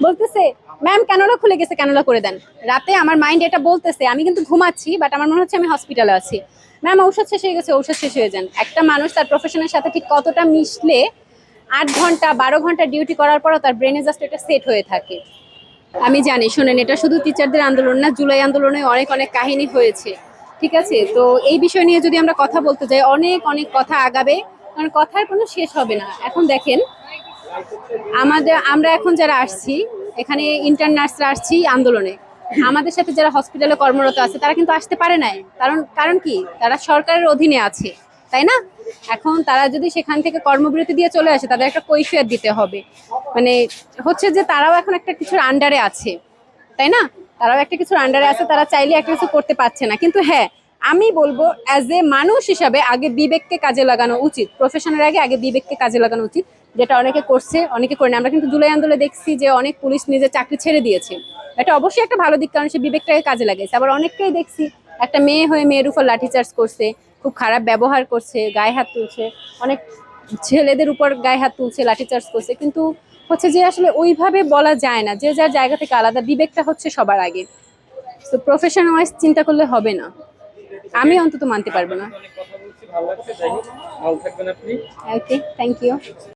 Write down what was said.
বলতেছে ma'am canola খুলে গেছে, ক্যানোলা করে দেন। রাতে আমার মাইন্ড এটা বলতেছে, আমি কিন্তু ঘুমাচ্ছি বাট আমার মনে হচ্ছে আমি হসপিটালে আছি। ম্যাম ঔষধ শেষ হয়ে গেছে, ঔষধ শেষ হয়ে যান। একটা মানুষ তার প্রফেশনের সাথে ঠিক কতটা মিশলে 8 ঘন্টা 12 ঘন্টা ডিউটি করার পরও তার ব্রেনে জাস্ট এটা সেট হয়ে থাকে। আমি জানি, শোনেন, এটা শুধু টিচারদের আন্দোলন না, জুলাই আন্দোলনে অনেক অনেক কাহিনী হয়েছে। ঠিক আছে, তো এই বিষয় নিয়ে যদি আমরা কথা বলতে যাই অনেক অনেক কথা আগাবে, কারণ কথার কোনো শেষ হবে না। এখন দেখেন, আমরা এখন যারা আসছি এখানে ইন্টার্ন নার্সরা আসছি আন্দোলনে, আমাদের সাথে যারা হসপিটালে কর্মরত আছে তারা কিন্তু আসতে পারে নাই। কারণ কারণ কি, তারা সরকারের অধীনে আছে, তাই না? এখন তারা যদি সেখান থেকে কর্মবিরতি দিয়ে চলে আসে, তাদের একটা কৈফিয়ত দিতে হবে। মানে হচ্ছে যে তারাও এখন একটা কিছুর আন্ডারে আছে, তাই না? তারাও একটা কিছুর আন্ডারে আছে, তারা চাইলে একটা কিছু করতে পারছে না। কিন্তু হ্যাঁ, আমি বলবো অ্যাজ এ মানুষ হিসাবে আগে বিবেককে কাজে লাগানো উচিত, প্রফেশনের আগে আগে বিবেককে কাজে লাগানো উচিত। যেটা অনেকে করছে, অনেকে করে না। আমরা কিন্তু জুলাই আন্দোলনে দেখছি যে অনেক পুলিশ নিজের চাকরি ছেড়ে দিয়েছে। এটা অবশ্যই একটা ভালো দিক, কারণ সে বিবেকটাকে কাজে লাগাইছে। আবার অনেককেই দেখছি একটা মেয়ে হয়ে মেয়ের উপর লাঠিচার্জ করছে, খুব খারাপ ব্যবহার করছে, গায়ে হাত তুলছে, অনেক ছেলেদের উপর গায়ে হাত তুলছে, লাঠিচার্জ করছে। কিন্তু হচ্ছে যে আসলে ওইভাবে বলা যায় না, যে যার জায়গা থেকে আলাদা, বিবেকটা হচ্ছে সবার আগে। তো প্রফেশন ওয়াইজ চিন্তা করলে হবে না, আমি অন্তত মানতে পারবো না। অনেক কথা বলছি, ভালো লাগছে। যাই হোক, ভালো থাকবেন আপনি। ওকে, থ্যাংক ইউ।